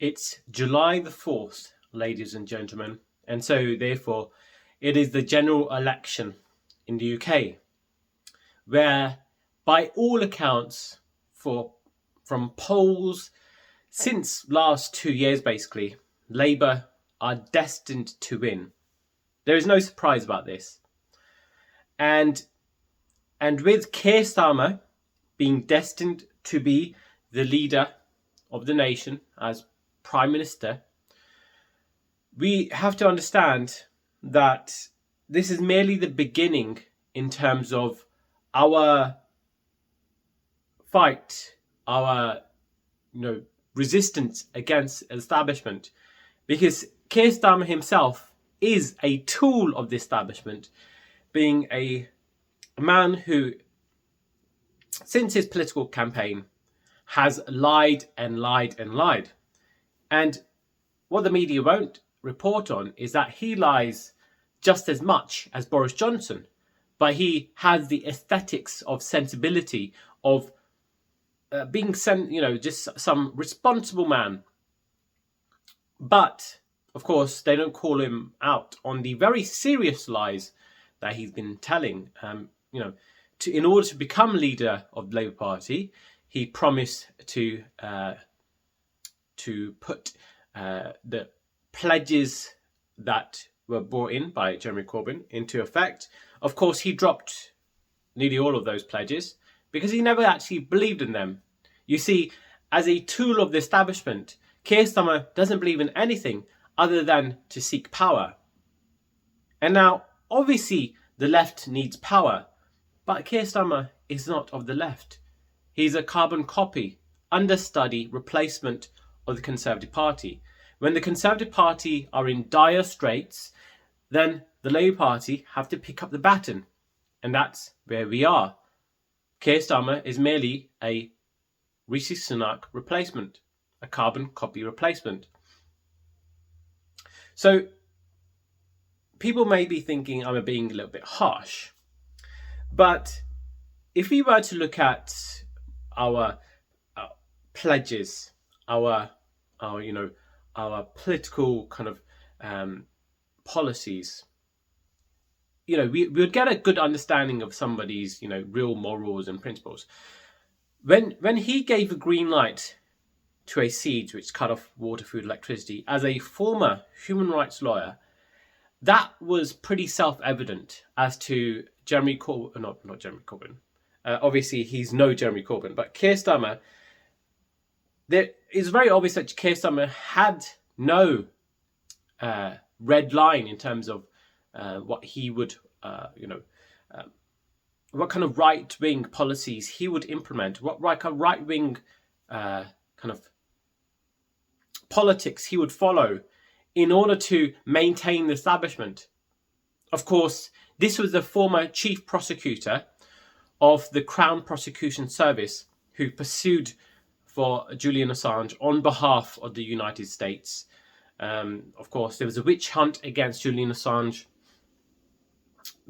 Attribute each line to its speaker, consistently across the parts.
Speaker 1: It's July the 4th, ladies and gentlemen, and so therefore it is the general election in the UK, where by all accounts, from polls since last 2 years basically, Labour are destined to win. There is no surprise about this. And with Keir Starmer being destined to be the leader of the nation as Prime Minister, we have to understand that this is merely the beginning in terms of our fight, our resistance against establishment, because Keir Starmer himself is a tool of the establishment, being a man who, since his political campaign, has lied and lied and lied. And what the media won't report on is that he lies just as much as Boris Johnson, but he has the aesthetics of sensibility of being just some responsible man. But of course, they don't call him out on the very serious lies that he's been telling. In order to become leader of the Labour Party, he promised to put the pledges that were brought in by Jeremy Corbyn into effect. Of course, he dropped nearly all of those pledges because he never actually believed in them. You see, as a tool of the establishment, Keir Starmer doesn't believe in anything other than to seek power. And now, obviously, the left needs power, but Keir Starmer is not of the left. He's a carbon copy, understudy, replacement of the Conservative Party. When the Conservative Party are in dire straits, then the Labour Party have to pick up the baton. And that's where we are. Keir Starmer is merely a Rishi Sunak replacement, a carbon copy replacement. So people may be thinking I'm being a little bit harsh, but if we were to look at our pledges, our political kind of policies, we would get a good understanding of somebody's real morals and principles. When he gave a green light to a siege which cut off water, food, electricity, as a former human rights lawyer, that was pretty self-evident as to Jeremy Corbyn, not Jeremy Corbyn. Obviously, he's no Jeremy Corbyn, but Keir Starmer. There is very obvious that Keir Starmer had no red line in terms of what he would, what kind of right-wing policies he would implement, what right-wing kind of politics he would follow in order to maintain the establishment. Of course, this was the former chief prosecutor of the Crown Prosecution Service who pursued for Julian Assange on behalf of the United States. Of course, there was a witch hunt against Julian Assange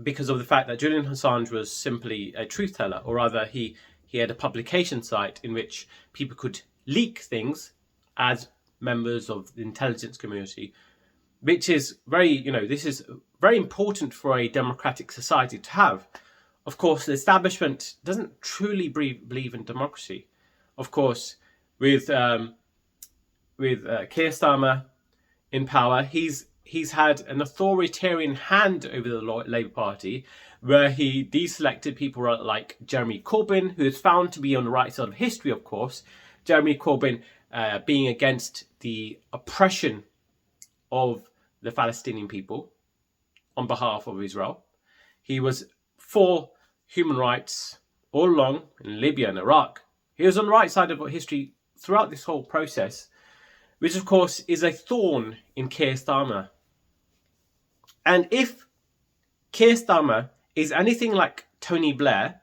Speaker 1: because of the fact that Julian Assange was simply a truth teller, or rather he had a publication site in which people could leak things as members of the intelligence community, which is this is very important for a democratic society to have. Of course, the establishment doesn't truly believe in democracy. Of course, with Keir Starmer in power, he's had an authoritarian hand over the Labour Party, where he deselected people like Jeremy Corbyn, who is found to be on the right side of history, of course. Jeremy Corbyn being against the oppression of the Palestinian people on behalf of Israel. He was for human rights all along in Libya and Iraq. He was on the right side of history throughout this whole process, which of course is a thorn in Keir Starmer. And if Keir Starmer is anything like Tony Blair,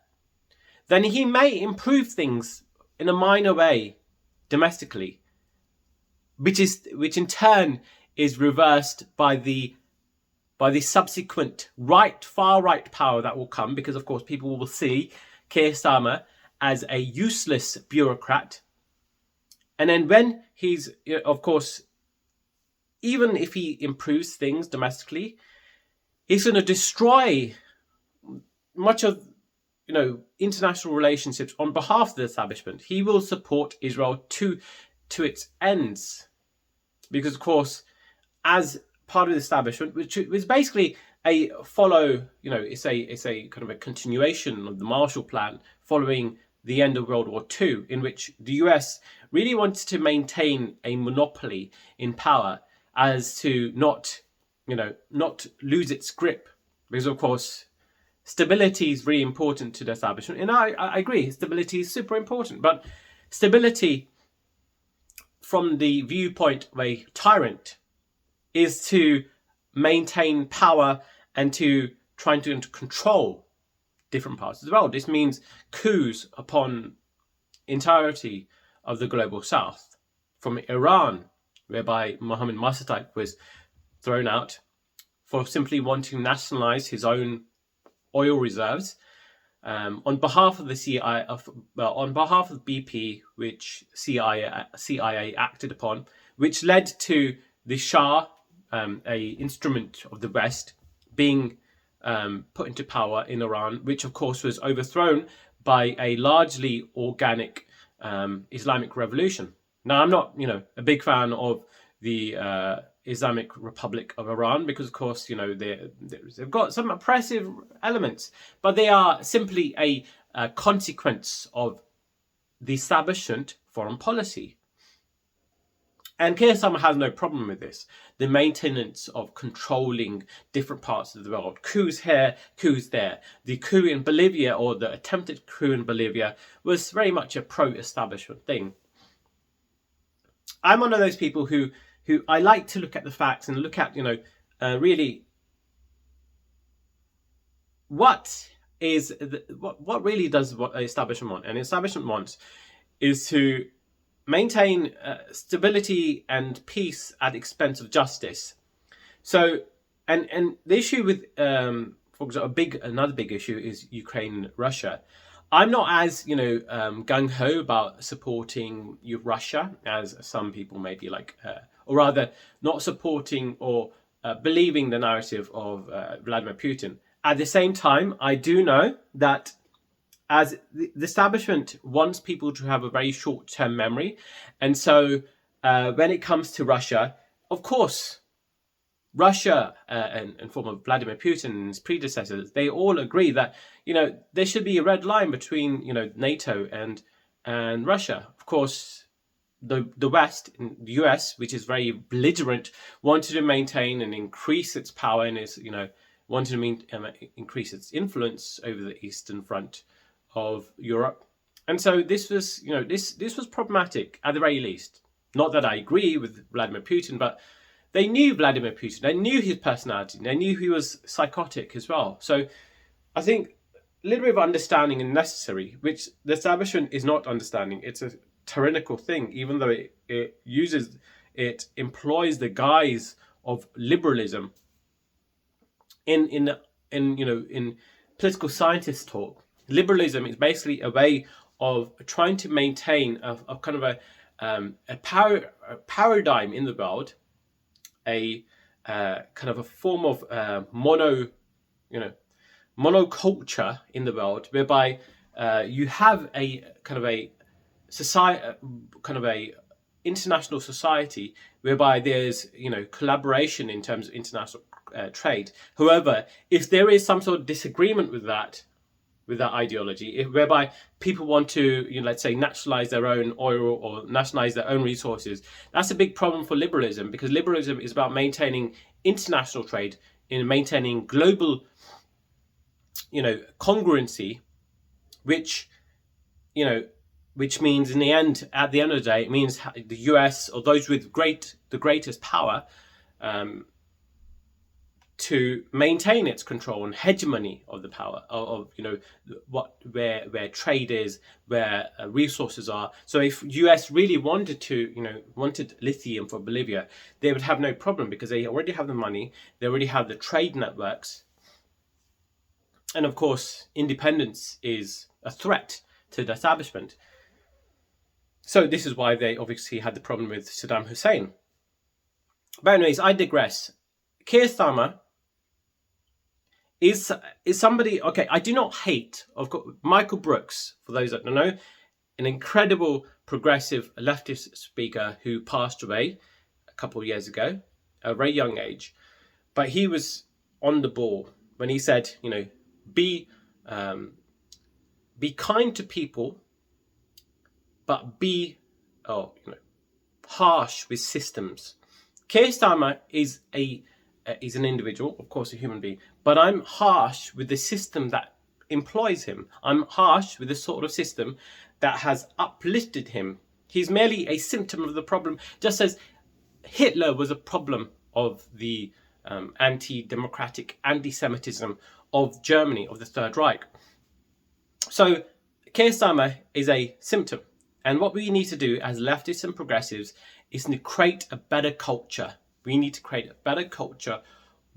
Speaker 1: then he may improve things in a minor way domestically, which in turn is reversed by the subsequent far right power that will come, because of course people will see Keir Starmer as a useless bureaucrat And then when he's, of course, even if he improves things domestically, he's going to destroy much of international relationships on behalf of the establishment. He will support Israel to its ends, because of course, as part of the establishment, which is basically a follow, it's a kind of a continuation of the Marshall Plan following the end of World War II, in which the US really wants to maintain a monopoly in power, as to not lose its grip, because of course stability is really important to the establishment. And I agree, stability is super important, but stability from the viewpoint of a tyrant is to maintain power and to trying to control different parts of the world. This means coups upon entirety of the global south, from Iran, whereby Mohammad Mossadegh was thrown out for simply wanting to nationalize his own oil reserves, on behalf of the CIA, on behalf of BP, which CIA acted upon, which led to the Shah, a instrument of the West, being put into power in Iran, which of course was overthrown by a largely organic Islamic revolution. Now, I'm not, a big fan of the Islamic Republic of Iran, because of course, they've got some oppressive elements, but they are simply a consequence of the establishment foreign policy. And Keir Starmer has no problem with this. The maintenance of controlling different parts of the world. Coups here, coups there. The coup in Bolivia, or the attempted coup in Bolivia, was very much a pro-establishment thing. I'm one of those people who I like to look at the facts and look at, really what really does what the establishment want. And the establishment wants is to maintain stability and peace at the expense of justice. So, and the issue with, for example, another big issue is Ukraine and Russia. I'm not as gung ho about supporting Russia as some people may be, or rather, not supporting or believing the narrative of Vladimir Putin. At the same time, I do know that as the establishment wants people to have a very short-term memory, and so when it comes to Russia, of course, Russia and form of Vladimir Putin and his predecessors, they all agree that there should be a red line between NATO and Russia. Of course, the West, the US, which is very belligerent, wanted to maintain and increase its power and wanted to increase its influence over the Eastern Front of Europe. And so this was this was problematic at the very least. Not that I agree with Vladimir Putin, but they knew Vladimir Putin. They knew his personality. They knew he was psychotic as well. So I think a little bit of understanding is necessary, which the establishment is not understanding. It's a tyrannical thing, even though it employs the guise of liberalism. In political scientist talk, liberalism is basically a way of trying to maintain a kind of a paradigm in the world, a kind of a form of monoculture in the world, whereby you have a kind of a society, kind of a international society, whereby there's collaboration in terms of international trade. However, if there is some sort of disagreement with that ideology, whereby people want to, let's say, nationalize their own oil or nationalize their own resources, that's a big problem for liberalism, because liberalism is about maintaining international trade, in maintaining global, congruency, which means at the end of the day, it means the US or those with the greatest power to maintain its control and hegemony of the power of where trade is, where resources are. So if US really wanted lithium for Bolivia, they would have no problem, because they already have the money, they already have the trade networks, and of course independence is a threat to the establishment. So this is why they obviously had the problem with Saddam Hussein. But anyways, I digress. Keir Starmer is somebody. Okay, I do not hate. Of course, Michael Brooks, for those that don't know, an incredible progressive leftist speaker who passed away a couple of years ago, at a very young age. But he was on the ball when he said, be kind to people, but be harsh with systems. Keir Starmer is an individual, of course, a human being, but I'm harsh with the system that employs him. I'm harsh with the sort of system that has uplifted him. He's merely a symptom of the problem, just as Hitler was a problem of the anti-democratic, anti-Semitism of Germany, of the Third Reich. So Keir Starmer is a symptom. And what we need to do as leftists and progressives is to create a better culture. We need to create a better culture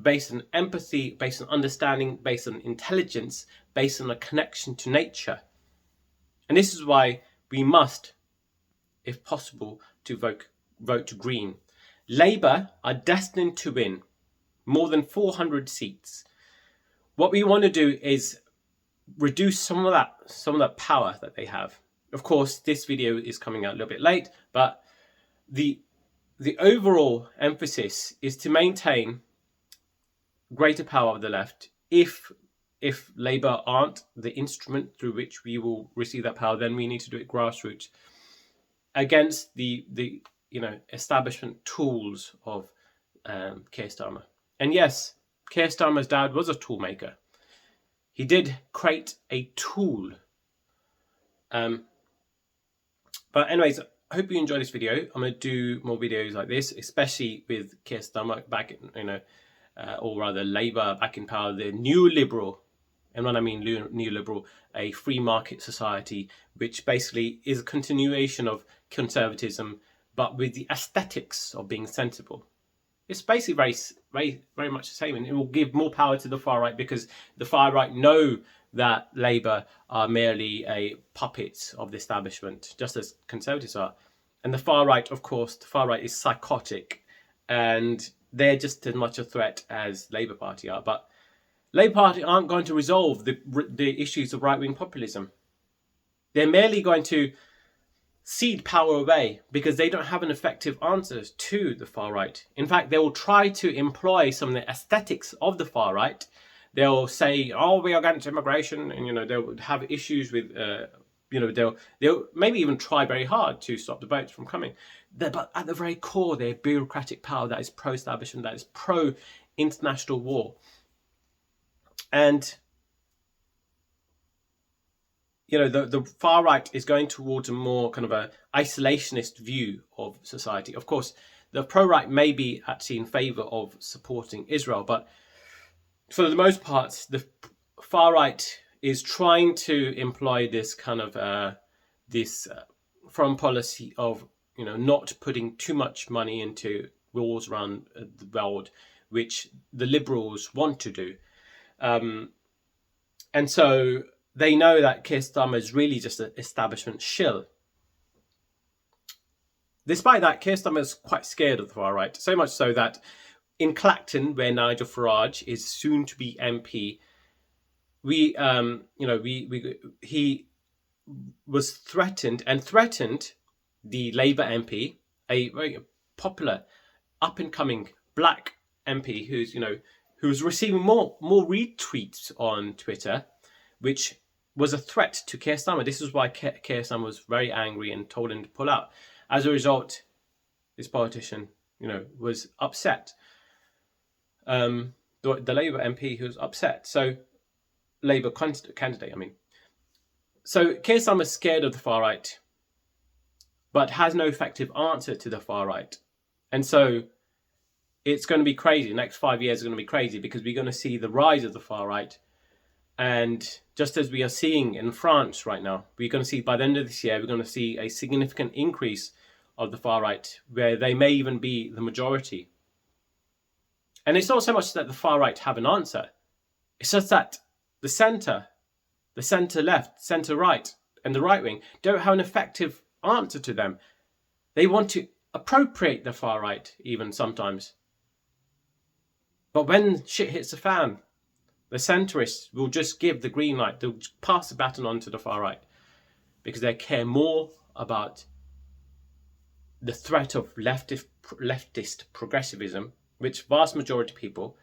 Speaker 1: based on empathy, based on understanding, based on intelligence, based on a connection to nature. And this is why we must, if possible, to vote Green. Labour are destined to win more than 400 seats. What we want to do is reduce some of that power that they have. Of course, this video is coming out a little bit late, but the overall emphasis is to maintain greater power of the left. If Labour aren't the instrument through which we will receive that power, then we need to do it grassroots against the establishment tools of Keir Starmer. And yes, Keir Starmer's dad was a tool maker. He did create a tool. But anyways, I hope you enjoy this video. I'm going to do more videos like this, especially with Keir Starmer back in, or rather Labour back in power, the new liberal. And when I mean neoliberal, a free market society, which basically is a continuation of conservatism, but with the aesthetics of being sensible. It's basically very, very, very much the same, and it will give more power to the far right because the far right know that Labour are merely a puppet of the establishment, just as conservatives are. And the far right, of course, the far right is psychotic, and they're just as much a threat as Labour Party are. But Labour Party aren't going to resolve the issues of right-wing populism. They're merely going to cede power away because they don't have an effective answer to the far right. In fact, they will try to employ some of the aesthetics of the far right. They'll say, "Oh, we are against immigration," and they'll have issues with, they'll maybe even try very hard to stop the boats from coming. But at the very core, they're bureaucratic power that is pro-establishment, that is pro-international war. And the far right is going towards a more kind of a isolationist view of society. Of course, the pro-right may be actually in favour of supporting Israel, but for the most part, the far right is trying to employ this kind of foreign policy of not putting too much money into wars around the world, which the liberals want to do, and so they know that Keir Starmer is really just an establishment shill. Despite that, Keir Starmer is quite scared of the far right, so much so that in Clacton, where Nigel Farage is soon to be MP, he was threatened the Labour MP, a very popular, up and coming black MP who's receiving more retweets on Twitter, which was a threat to Keir Starmer. This is why Keir Starmer was very angry and told him to pull out. As a result, this politician, was upset. The Labour MP who was upset. So, Labour candidate, I mean. So, Keir Starmer is scared of the far right, but has no effective answer to the far right. And so, it's going to be crazy. The next 5 years are going to be crazy because we're going to see the rise of the far right. And just as we are seeing in France right now, we're going to see by the end of this year, we're going to see a significant increase of the far right, where they may even be the majority. And it's not so much that the far right have an answer. It's just that the centre left, centre right, and the right wing don't have an effective answer to them. They want to appropriate the far right, even sometimes. But when shit hits the fan, the centrists will just give the green light. They'll pass the baton on to the far right because they care more about the threat of leftist progressivism, which vast majority of people,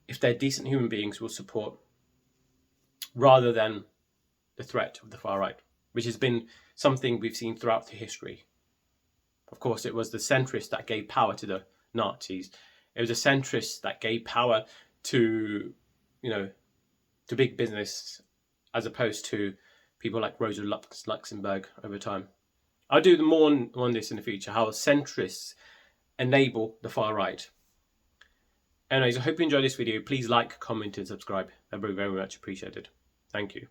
Speaker 1: if they're decent human beings, will support, rather than the threat of the far right, which has been something we've seen throughout the history. Of course, it was the centrists that gave power to the Nazis. It was the centrists that gave power to, to big business, as opposed to people like Rosa Luxemburg over time. I'll do more on this in the future, how centrists enable the far right. Anyways, I hope you enjoyed this video. Please like, comment, and subscribe. That'd be very much appreciated. Thank you.